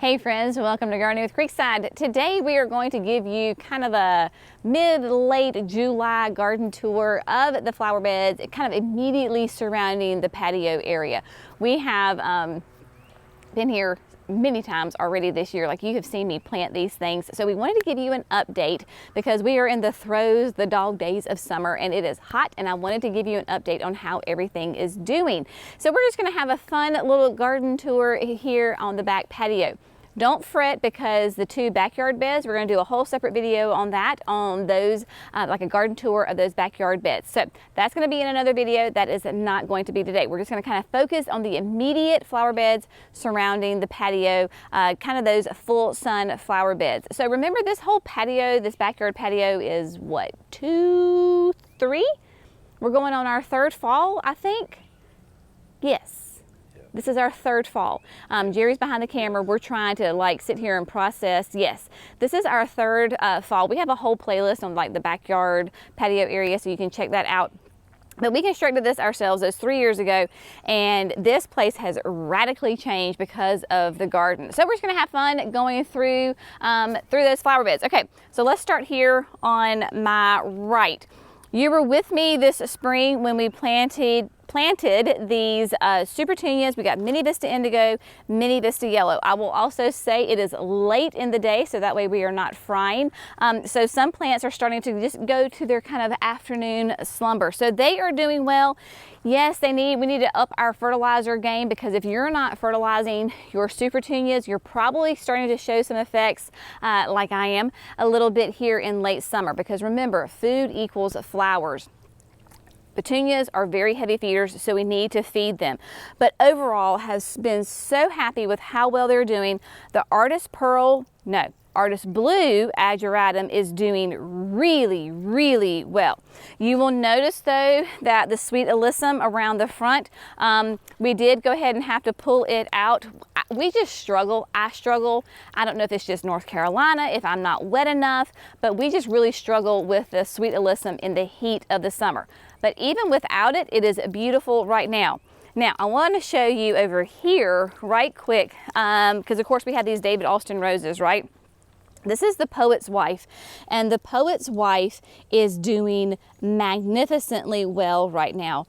Hey friends, welcome to Gardening with Creekside. Today we are going to give you kind of a mid-late July garden tour of the flower beds, kind of immediately surrounding the patio area. We have been here many times already this year, like you have seen me plant these things. So we wanted to give you an update because we are in the throes, the dog days of summer, and it is hot, and I wanted to give you an update on how everything is doing. So we're just gonna have a fun little garden tour here on the back patio. Don't fret, because the two backyard beds, we're going to do a whole separate video on that, on those, like a garden tour of those backyard beds. So that's going to be in another video. That is not going to be today. We're just going to kind of focus on the immediate flower beds surrounding the patio, kind of those full sun flower beds. So remember, this whole patio, this backyard patio is what, 2, 3? We're going on our third fall, I think. Yes. This is our third fall. Jerry's behind the camera. We're trying to like sit here and process. Yes, this is our third fall. We have a whole playlist on like the backyard patio area, so you can check that out. But we constructed this ourselves those 3 years ago, and this place has radically changed because of the garden. So we're just gonna have fun going through those flower beds. Okay, so let's start here on my right. You were with me this spring when we planted these super petunias. We got Mini Vista Indigo, Mini Vista Yellow. I will also say it is late in the day, so that way we are not frying. So some plants are starting to just go to their kind of afternoon slumber. So they are doing well. Yes, we need to up our fertilizer game, because if you're not fertilizing your super petunias, you're probably starting to show some effects like I am a little bit here in late summer, because remember, food equals flowers. Petunias are very heavy feeders, so we need to feed them. But overall, has been so happy with how well they're doing. The Artist Blue Ageratum is doing really, really well. You will notice though that the Sweet Alyssum around the front, we did go ahead and have to pull it out. We just struggle. I struggle. I don't know if it's just North Carolina, if I'm not wet enough, but we just really struggle with the Sweet Alyssum in the heat of the summer. But even without it, it is beautiful right now. Now, I want to show you over here right quick, because of course we have these David Austin roses, right? This is the Poet's Wife, and the Poet's Wife is doing magnificently well right now.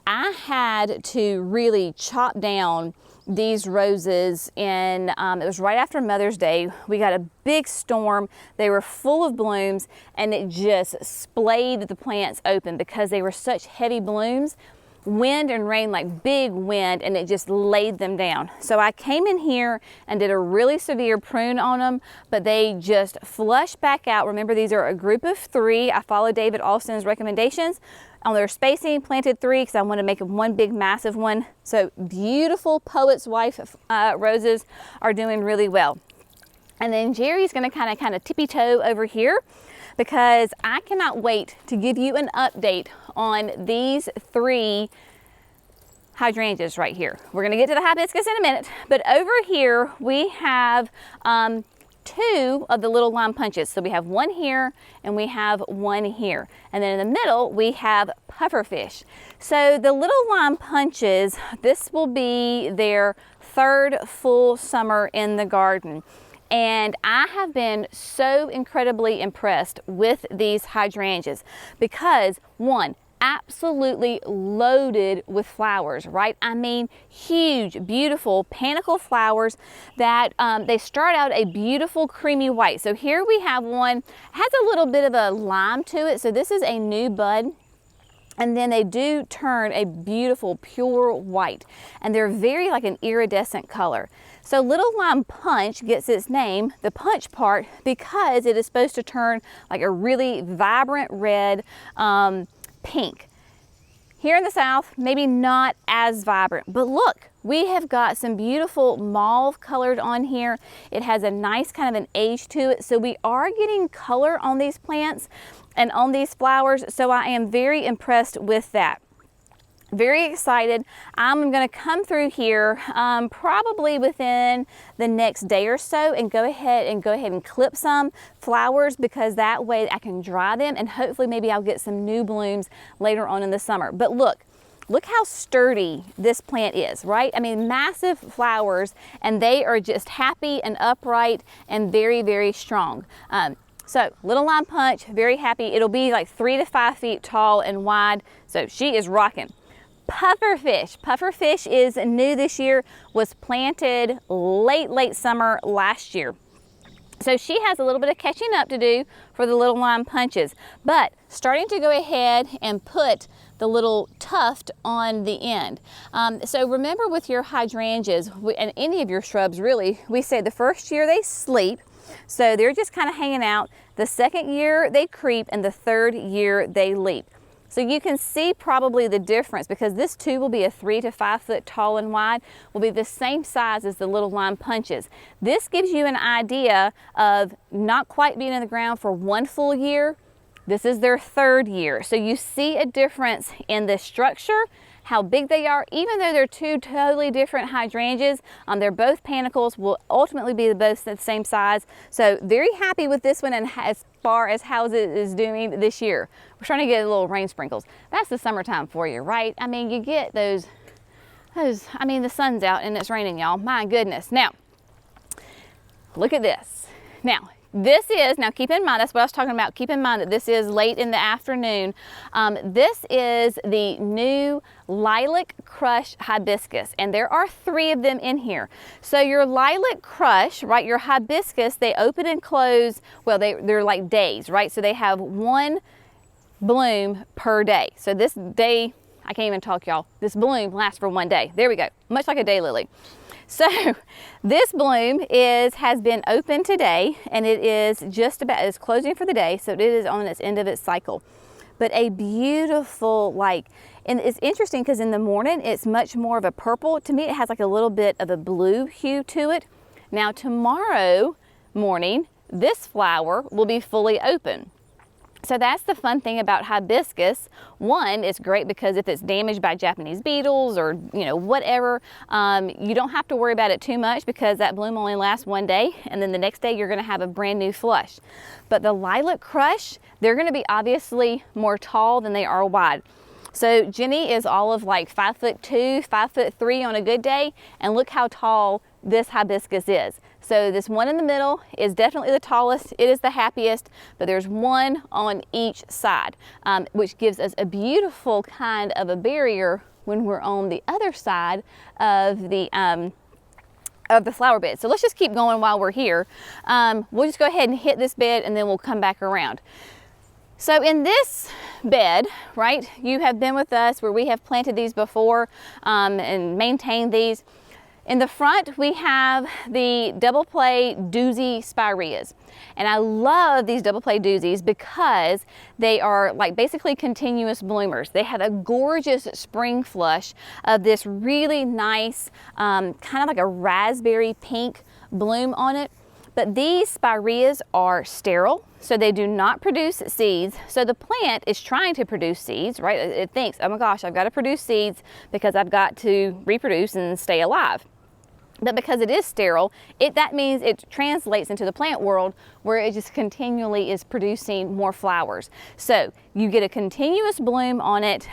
I had to really chop down these roses in, it was right after Mother's Day. We got a big storm. They were full of blooms, and it just splayed the plants open because they were such heavy blooms. Wind and rain, like big wind, and it just laid them down. So I came in here and did a really severe prune on them, but they just flushed back out. Remember, these are a group of 3. I followed David Austin's recommendations on their spacing, planted 3 because I want to make one big massive one. So beautiful Poet's Wife roses are doing really well. And then Jerry's going to kind of tippy toe over here, because I cannot wait to give you an update on these 3 hydrangeas right here. We're going to get to the hibiscus in a minute, but over here we have 2 of the little lime punches. So we have one here and we have one here. And then in the middle we have pufferfish. So the little lime punches, this will be their 3rd full summer in the garden. And I have been so incredibly impressed with these hydrangeas because, one, absolutely loaded with flowers, right? I mean, huge, beautiful panicle flowers that they start out a beautiful creamy white. So here we have one, has a little bit of a lime to it. So this is a new bud. And then they do turn a beautiful pure white, and they're very like an iridescent color. So Little Lime Punch gets its name, the punch part, because it is supposed to turn like a really vibrant red pink. Here in the South, maybe not as vibrant, but look, we have got some beautiful mauve colored on here. It has a nice kind of an age to it. So we are getting color on these plants and on these flowers. So I am very impressed with that. Very excited. I'm going to come through here probably within the next day or so and go ahead and clip some flowers, because that way I can dry them and hopefully maybe I'll get some new blooms later on in the summer. But look, look how sturdy this plant is, right? I mean, massive flowers, and they are just happy and upright and very, very strong. So little lime punch, very happy. It'll be like 3 to 5 feet tall and wide. So she is rocking. Pufferfish. Pufferfish is new this year, was planted late summer last year. So she has a little bit of catching up to do for the little lime punches, but starting to go ahead and put the little tuft on the end. So remember with your hydrangeas and any of your shrubs really, we say the first year they sleep, so they're just kind of hanging out. The second year they creep, and the third year they leap. So you can see probably the difference, because this too will be a 3 to 5 foot tall and wide, will be the same size as the little lime punches. This gives you an idea of not quite being in the ground for 1 full year. This is their 3rd year. So you see a difference in the structure, how big they are, even though they're 2 totally different hydrangeas. They're both panicles, will ultimately be both the same size. So very happy with this one, and as far as how it is doing this year. We're trying to get a little rain sprinkles. That's the summertime for you, right? I mean, you get those, I mean, the sun's out and it's raining, y'all. My goodness. Now, look at this. Now, this is, now keep in mind, that's what I was talking about. Keep in mind that this is late in the afternoon. This is the new Lilac Crush hibiscus, and there are 3 of them in here. So your Lilac Crush, right, your hibiscus, they open and close, well, they're like days, right? So they have 1 bloom per day. So this day, I can't even talk, y'all. This bloom lasts for 1 day. There we go, much like a daylily. So this bloom has been open today, and it is just about, it's closing for the day, so it is on its end of its cycle. But a beautiful, and it's interesting because in the morning it's much more of a purple. To me it has like a little bit of a blue hue to it. Now tomorrow morning, this flower will be fully open. So that's the fun thing about hibiscus. One, it's great because if it's damaged by Japanese beetles or whatever, you don't have to worry about it too much, because that bloom only lasts 1 day, and then the next day you're going to have a brand new flush. But the Lilac Crush, they're going to be obviously more tall than they are wide. So Jenny is all of like 5'2", 5'3" on a good day, and look how tall this hibiscus is. So this one in the middle is definitely the tallest. It is the happiest, but there's 1 on each side, which gives us a beautiful kind of a barrier when we're on the other side of the flower bed. So let's just keep going while we're here. We'll just go ahead and hit this bed, and then we'll come back around. So in this bed, right, you have been with us where we have planted these before and maintained these. In the front, we have the double play doozy spireas. And I love these double play doozies because they are like basically continuous bloomers. They have a gorgeous spring flush of this really nice, kind of like a raspberry pink bloom on it. But these spireas are sterile, so they do not produce seeds. So the plant is trying to produce seeds, right? It thinks, oh my gosh, I've got to produce seeds because I've got to reproduce and stay alive. But because it is sterile, that means it translates into the plant world where it just continually is producing more flowers. So you get a continuous bloom on it.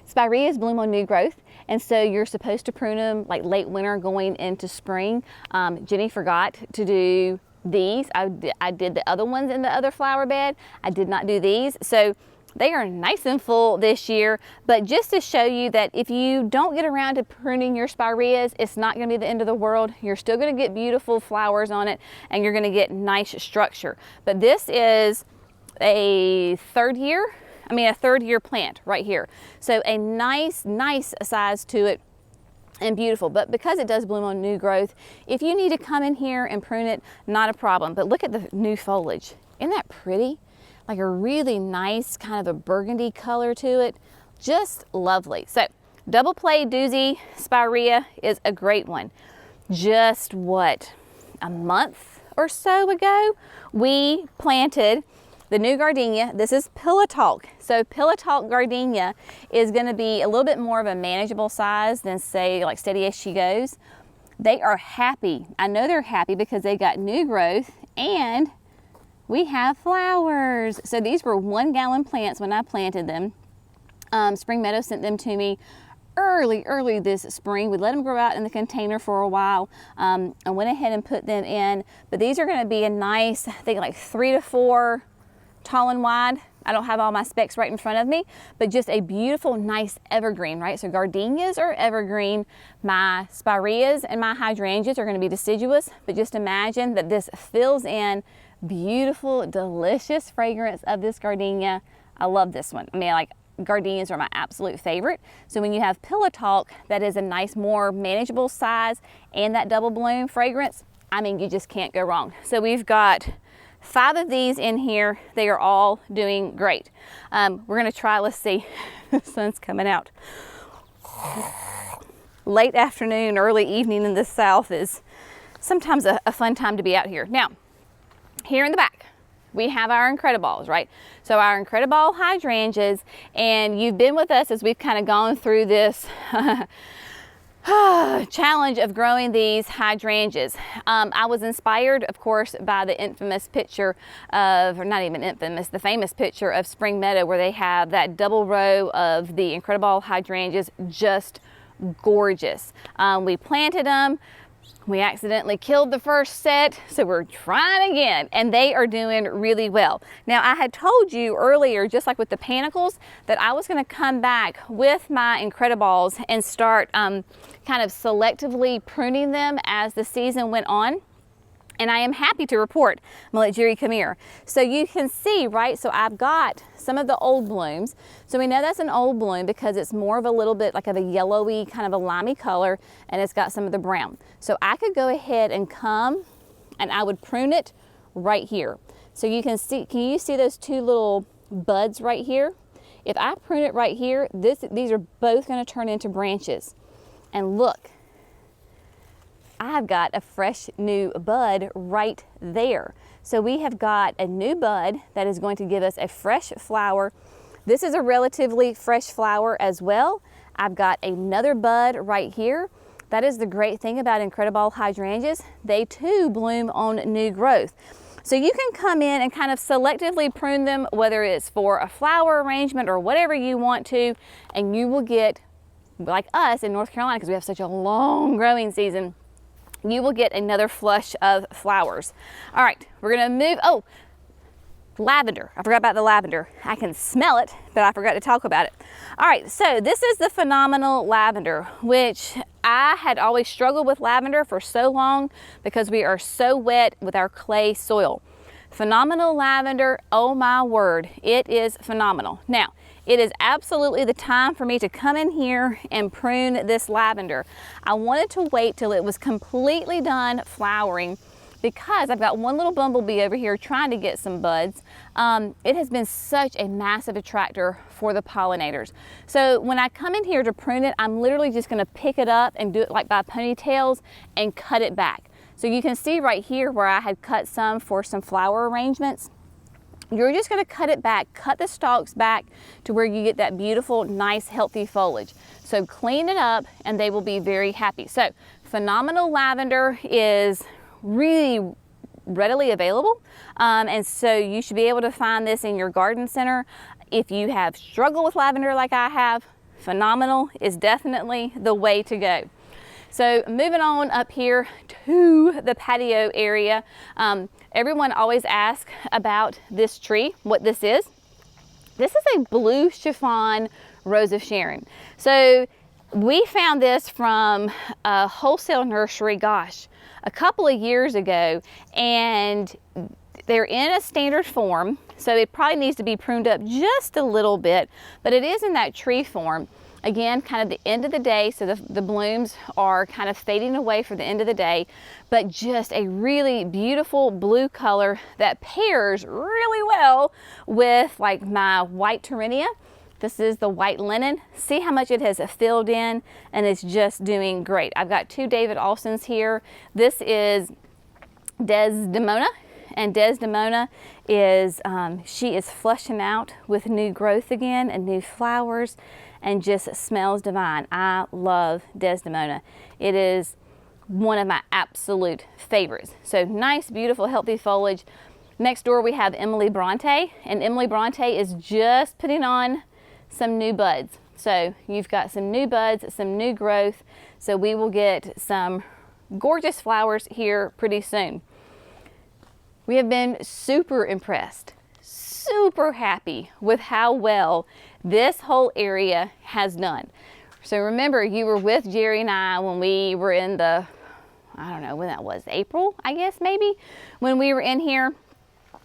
Spireas bloom on new growth, and so you're supposed to prune them like late winter going into spring. Jenny forgot to do these. I did the other ones in the other flower bed. I did not do these. So they are nice and full this year, but just to show you that if you don't get around to pruning your spireas, it's not going to be the end of the world. You're still going to get beautiful flowers on it, and you're going to get nice structure. But this is a third year plant right here. So a nice size to it and beautiful. But because it does bloom on new growth, if you need to come in here and prune it, not a problem. But look at the new foliage. Isn't that pretty? Like a really nice kind of a burgundy color to it. Just lovely. So double play doozy spirea is a great one. Just what, a month or so ago, we planted the new gardenia. This is Pillow Talk. So Pillow Talk gardenia is going to be a little bit more of a manageable size than, say, like Steady As She Goes. They are happy. I know they're happy because they got new growth and we have flowers. So these were 1 gallon plants when I planted them. Spring Meadow sent them to me early this spring. We let them grow out in the container for a while. I went ahead and put them in, but these are going to be a nice, I think like 3 to 4 tall and wide. I don't have all my specs right in front of me, but just a beautiful, nice evergreen, right? So gardenias are evergreen. My spireas and my hydrangeas are going to be deciduous, but just imagine that this fills in beautiful, delicious fragrance of this gardenia. I love this one. I mean, like, gardenias are my absolute favorite. So when you have Pillow Talk, that is a nice, more manageable size, and that double bloom fragrance, I mean, you just can't go wrong. So we've got 5 of these in here. They are all doing great. We're gonna try, let's see, the sun's coming out. Late afternoon, early evening in the South is sometimes a fun time to be out here. Now, here in the back, we have our Incrediballs, right? So our Incrediball hydrangeas, and you've been with us as we've kind of gone through this challenge of growing these hydrangeas. I was inspired, of course, by the infamous picture of, or not even infamous, the famous picture of Spring Meadow, where they have that double row of the Incrediball hydrangeas, just gorgeous. We planted them. We accidentally killed the first set, so we're trying again, and they are doing really well. Now, I had told you earlier, just like with the panicles, that I was gonna come back with my Incrediballs and start kind of selectively pruning them as the season went on. And I am happy to report, I'm gonna let Jerry come here. So you can see, right, so I've got some of the old blooms. So we know that's an old bloom because it's more of a little bit like of a yellowy, kind of a limey color, and it's got some of the brown. So I could go ahead and come and I would prune it right here. So you can see, can you see those 2 little buds right here? If I prune it right here, these are both gonna turn into branches. And look, I've got a fresh new bud right there. So we have got a new bud that is going to give us a fresh flower. This is a relatively fresh flower as well. I've got another bud right here. That is the great thing about Incrediball hydrangeas. They too bloom on new growth. So you can come in and kind of selectively prune them, whether it's for a flower arrangement or whatever you want to, and you will get, like us in North Carolina, because we have such a long growing season, you will get another flush of flowers. All right, we're gonna move, oh, lavender. I forgot about the lavender. I can smell it, but I forgot to talk about it. All right, so this is the Phenomenal Lavender, which I had always struggled with lavender for so long because we are so wet with our clay soil. Phenomenal Lavender, oh my word, it is phenomenal. Now, it is absolutely the time for me to come in here and prune this lavender. I wanted to wait till it was completely done flowering because I've got one little bumblebee over here trying to get some buds. It has been such a massive attractor for the pollinators. So when I come in here to prune it, I'm literally just gonna pick it up and do it like by ponytails and cut it back. So you can see right here where I had cut some for some flower arrangements. You're just gonna cut it back, cut the stalks back to where you get that beautiful, nice, healthy foliage. So clean it up and they will be very happy. So Phenomenal Lavender is really readily available. And so you should be able to find this in your garden center. If you have struggled with lavender like I have, Phenomenal is definitely the way to go. So moving on up here to the patio area, everyone always asks about this tree, what this is. This is a blue chiffon Rose of Sharon. So we found this from a wholesale nursery, gosh, a couple of years ago, and they're in a standard form, so it probably needs to be pruned up just a little bit, but it is in that tree form. Again, kind of the end of the day, so the blooms are kind of fading away for the end of the day, but just a really beautiful blue color that pairs really well with like my white Terenia. This is the white linen. See how much it has filled in, and it's just doing great. I've got 2 David Alsons here. This is Desdemona, and Desdemona is, she is flushing out with new growth again and new flowers, and just smells divine. I love Desdemona. It is one of my absolute favorites. So nice, beautiful, healthy foliage. Next door we have Emily Bronte, and Emily Bronte is just putting on some new buds. So you've got some new buds, some new growth. So we will get some gorgeous flowers here pretty soon. We have been super impressed, super happy with how well this whole area has done. So remember, you were with Jerry and I when we were in the, I don't know when that was, April, I guess maybe, when we were in here.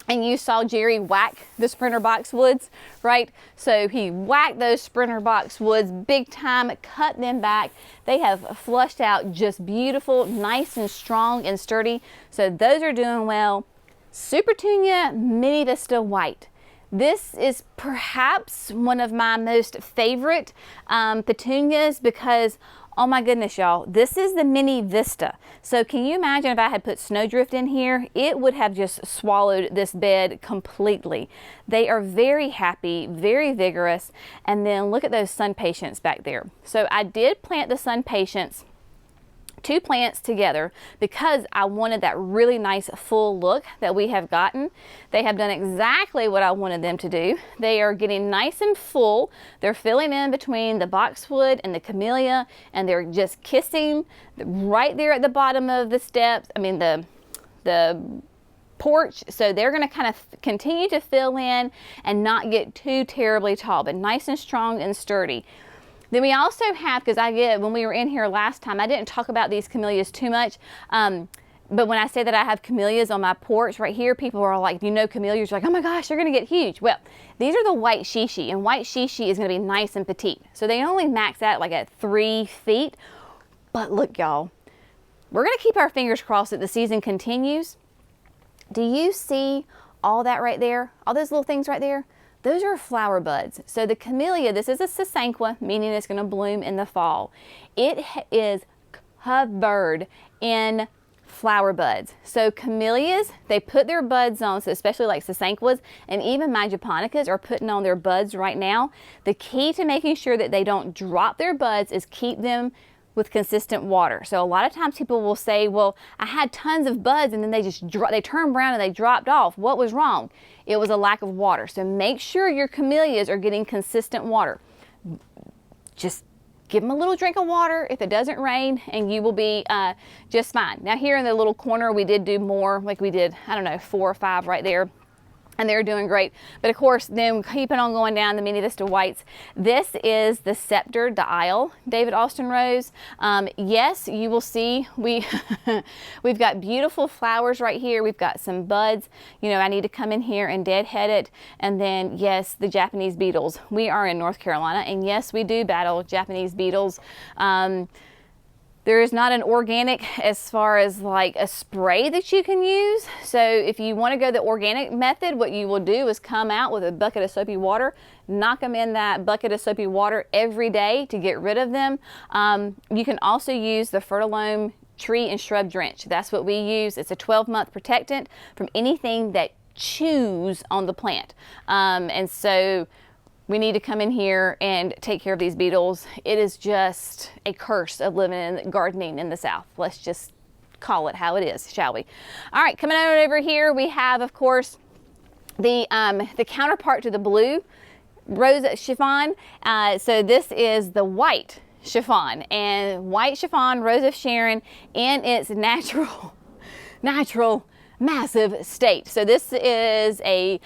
And you saw Jerry whack the sprinter boxwoods, right? So he whacked those sprinter boxwoods big time, cut them back. They have flushed out just beautiful, nice and strong and sturdy. So those are doing well. Super Petunia Mini Vista White. This is perhaps one of my most favorite petunias because, oh my goodness, y'all, this is the Mini Vista. So can you imagine if I had put Snowdrift in here? It would have just swallowed this bed completely. They are very happy, very vigorous. And then look at those Sun Patience back there. So I did plant the Sun Patience, 2 plants together, because I wanted that really nice full look that we have gotten. They have done exactly what I wanted them to do. They are getting nice and full. They're filling in between the boxwood and the camellia, and they're just kissing right there at the bottom of the steps, I mean the porch. So they're going to kind of continue to fill in and not get too terribly tall, but nice and strong and sturdy. Then we also have, because when we were in here last time, I didn't talk about these camellias too much, but when I say that I have camellias on my porch right here, people are like, you know camellias? You're like, oh my gosh, they're going to get huge. Well, these are the white shishi, and white shishi is going to be nice and petite. So they only max out like at 3 feet. But look, y'all, we're going to keep our fingers crossed that the season continues. Do you see all that right there? All those little things right there? Those are flower buds. So the camellia, this is a sasanqua, meaning it's going to bloom in the fall. It is covered in flower buds. So camellias, they put their buds on, so especially like sasanquas, and even my japonicas are putting on their buds right now. The key to making sure that they don't drop their buds is keep them with consistent water. So a lot of times people will say, well, I had tons of buds and then they turned brown and they dropped off. What was wrong? It was a lack of water. So make sure your camellias are getting consistent water. Just give them a little drink of water if it doesn't rain, and you will be just fine. Now here in the little corner, we did do more, like we did, I don't know, 4 or 5 right there. And they're doing great. But of course, then keeping on going down the Mini Vista Whites. This is the Scepter, the Isle David Austin Rose. Yes, you will see we've got beautiful flowers right here. We've got some buds. You know, I need to come in here and deadhead it. And then, yes, the Japanese beetles. We are in North Carolina, and yes, we do battle Japanese beetles. There is not an organic as far as like a spray that you can use. So if you want to go the organic method, what you will do is come out with a bucket of soapy water, knock them in that bucket of soapy water every day to get rid of them. You can also use the Fertilome Tree and Shrub Drench. That's what we use. It's a 12-month protectant from anything that chews on the plant. And so we need to come in here and take care of these beetles. It is just a curse of living in gardening in the South. Let's just call it how it is, shall we? All right, coming on over here, we have, of course, the counterpart to the blue rose chiffon. So this is the white chiffon, and white chiffon, Rose of Sharon, in its natural massive state. So this is a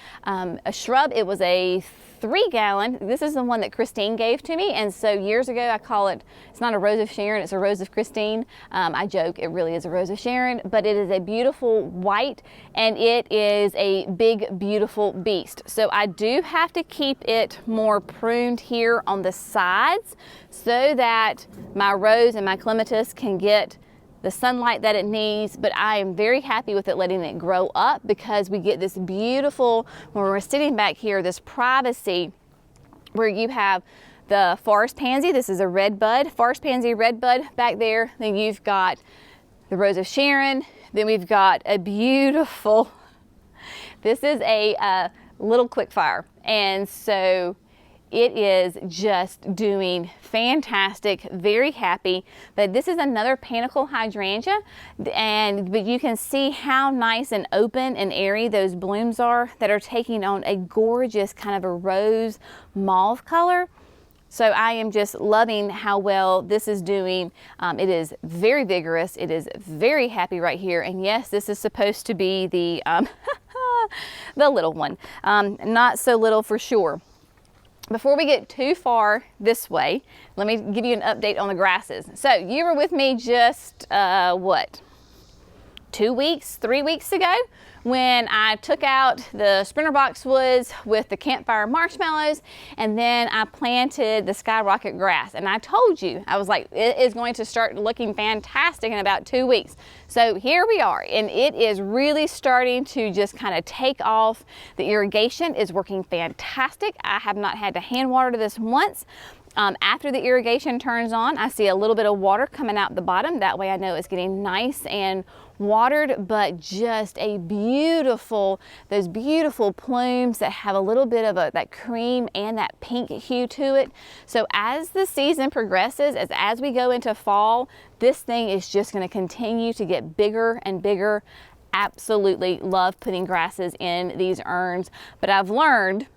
shrub. It was a 3-gallon. This is the one that Christine gave to me, and so years ago I call it, it's not a Rose of Sharon, it's a Rose of Christine. I joke, it really is a Rose of Sharon, but it is a beautiful white, and it is a big, beautiful beast. So I do have to keep it more pruned here on the sides so that my rose and my clematis can get the sunlight that it needs, but I am very happy with it letting it grow up, because we get this beautiful, when we're sitting back here, this privacy where you have the forest pansy. This is a red bud, forest pansy red bud back there. Then you've got the Rose of Sharon. Then we've got a beautiful, this is a little quickfire. And so it is just doing fantastic, very happy. But this is another panicle hydrangea, but you can see how nice and open and airy those blooms are that are taking on a gorgeous kind of a rose mauve color. So I am just loving how well this is doing. It is very vigorous. It is very happy right here. And yes, this is supposed to be the, the little one. Not so little for sure. Before we get too far this way, let me give you an update on the grasses. So you were with me just, what, 2 weeks, 3 weeks ago, when I took out the sprinter boxwoods with the campfire marshmallows, and then I planted the skyrocket grass. And I told you, I was like, it is going to start looking fantastic in about 2 weeks. So here we are, and it is really starting to just kind of take off. The irrigation is working fantastic. I have not had to hand water this once. After the irrigation turns on, I see a little bit of water coming out the bottom. That way I know it's getting nice and watered, but just a beautiful, those beautiful plumes that have a little bit of that cream and that pink hue to it. So as the season progresses, as we go into fall, this thing is just going to continue to get bigger and bigger. Absolutely love putting grasses in these urns, but I've learned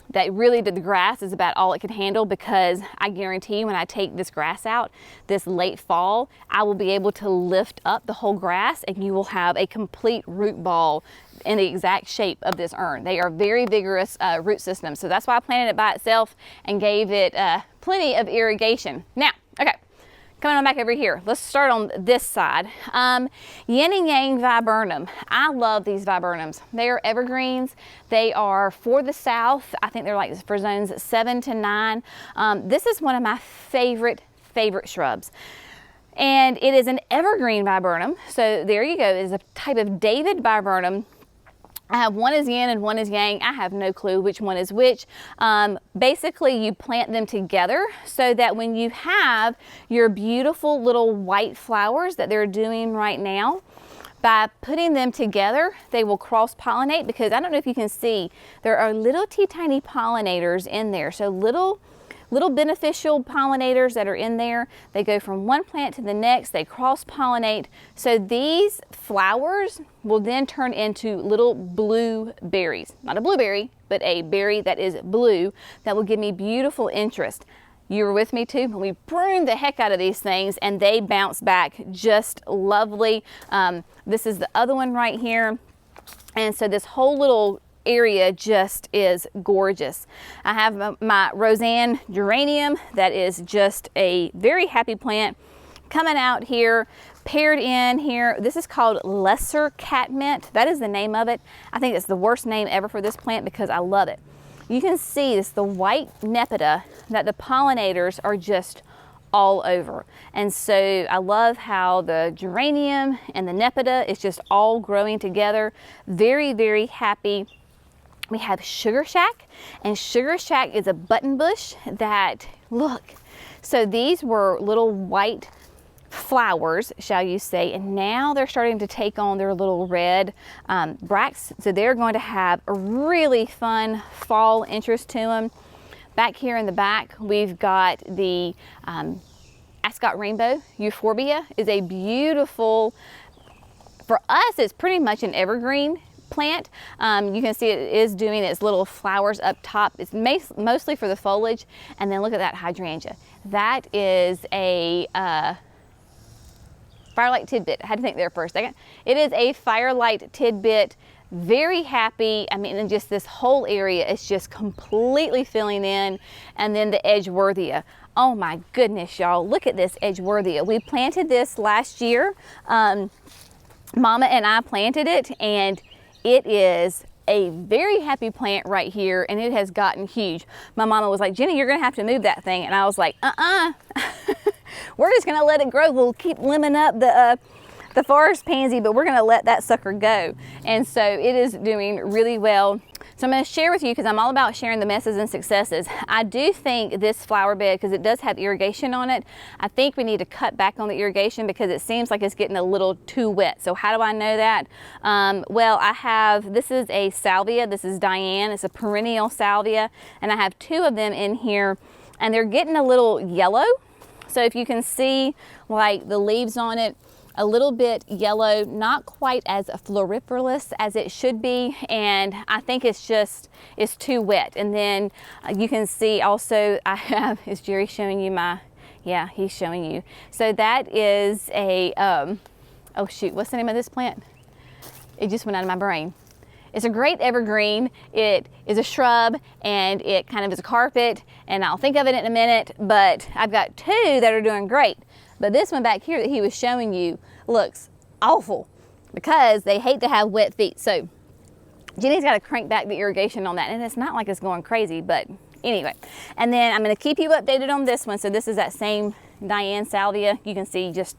that really the grass is about all it can handle, because I guarantee you when I take this grass out this late fall, I will be able to lift up the whole grass and you will have a complete root ball in the exact shape of this urn. They are very vigorous root systems. So that's why I planted it by itself and gave it plenty of irrigation. Now, okay. Coming on back over here, let's start on this side. Yin and Yang viburnum. I love these viburnums. They are evergreens. They are for the south. I think they're like for zones 7 to 9. This is one of my favorite shrubs. And it is an evergreen viburnum. So there you go. It is a type of David viburnum. I have one is yin and one is yang. I have no clue which one is which. Basically, you plant them together so that when you have your beautiful little white flowers that they're doing right now, by putting them together, they will cross-pollinate, because I don't know if you can see, there are little tiny pollinators in there. So little beneficial pollinators that are in there. They go from one plant to the next, they cross-pollinate. So these flowers will then turn into little blue berries. Not a blueberry, but a berry that is blue that will give me beautiful interest. You were with me too? We pruned the heck out of these things and they bounce back just lovely. This is the other one right here. And so this whole little area just is gorgeous. I have my Roseanne geranium that is just a very happy plant coming out here, paired in here. This is called lesser catmint. That is the name of it. I think it's the worst name ever for this plant because I love it. You can see it's the white nepeta that the pollinators are just all over. And so I love how the geranium and the nepeta is just all growing together. Very happy. We have Sugar Shack, and Sugar Shack is a button bush that, look, so these were little white flowers, shall you say, and now they're starting to take on their little red bracts. So they're going to have a really fun fall interest to them. Back here in the back, we've got the Ascot Rainbow. Euphorbia is a beautiful, for us, it's pretty much an evergreen plant. You can see it is doing its little flowers up top. It's mostly for the foliage. And then look at that hydrangea. That is a Firelight Tidbit. I had to think there for a second. It is a Firelight Tidbit. Very happy. I mean, and just this whole area is just completely filling in. And then the Edgeworthia. Oh my goodness, y'all. Look at this Edgeworthia. We planted this last year. Mama and I planted it, and it is a very happy plant right here, and it has gotten huge. My mama was like, Jenny, you're gonna have to move that thing. And I was like, we're just gonna let it grow. We'll keep limbing up the forest pansy, but we're gonna let that sucker go. And so it is doing really well. So I'm going to share with you, because I'm all about sharing the messes and successes. I do think this flower bed, because it does have irrigation on it, I think we need to cut back on the irrigation because it seems like it's getting a little too wet. So how do I know that? Well, this is a salvia. This is Diane. It's a perennial salvia, and I have 2 of them in here, and they're getting a little yellow. So if you can see like the leaves on it, a little bit yellow, not quite as floriferous as it should be, and I think it's too wet. And then you can see also I have, is Jerry showing you my, yeah, he's showing you. So that is a, oh shoot, what's the name of this plant? It just went out of my brain. It's a great evergreen. It is a shrub, and it kind of is a carpet, and I'll think of it in a minute, but I've got 2 that are doing great. But this one back here that he was showing you looks awful because they hate to have wet feet. So Jenny's got to crank back the irrigation on that, and it's not like it's going crazy, but anyway. And then I'm going to keep you updated on this one. So this is that same Diane salvia. You can see just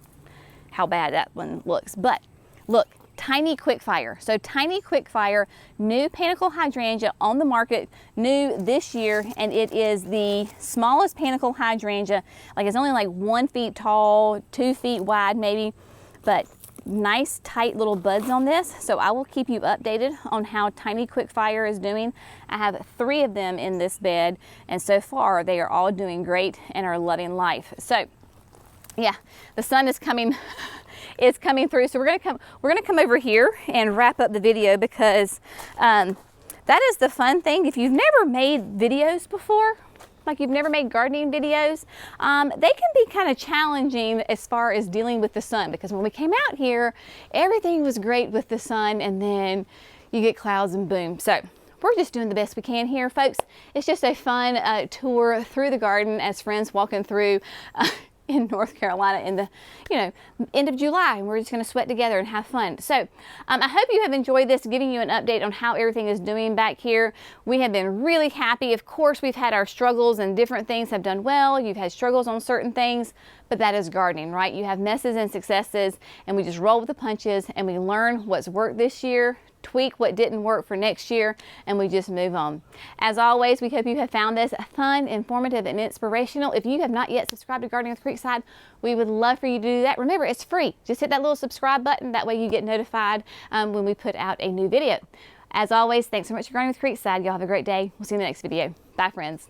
how bad that one looks. But look, Tiny Quickfire. So Tiny Quickfire, new panicle hydrangea on the market, new this year, and it is the smallest panicle hydrangea. Like, it's only like 1 foot tall, 2 feet wide maybe, but nice tight little buds on this. So I will keep you updated on how Tiny Quickfire is doing. I have 3 of them in this bed, and so far they are all doing great and are loving life. So yeah, the sun is coming. It's coming through. So we're gonna come over here and wrap up the video, because that is the fun thing. If you've never made videos before, like you've never made gardening videos, they can be kind of challenging as far as dealing with the sun, because when we came out here, everything was great with the sun, and then you get clouds and boom. So we're just doing the best we can here, folks. It's just a fun tour through the garden as friends walking through in North Carolina in the, end of July, and we're just going to sweat together and have fun. So I hope you have enjoyed this, giving you an update on how everything is doing back here. We have been really happy. Of course, we've had our struggles, and different things have done well. You've had struggles on certain things, but that is gardening, right? You have messes and successes, and we just roll with the punches, and we learn what's worked this year, tweak what didn't work for next year, and we just move on. As always, we hope you have found this fun, informative, and inspirational. If you have not yet subscribed to Gardening with Creekside, we would love for you to do that. Remember, it's free. Just hit that little subscribe button. That way you get notified when we put out a new video. As always, thanks so much for Gardening with Creekside. Y'all have a great day. We'll see you in the next video. Bye, friends.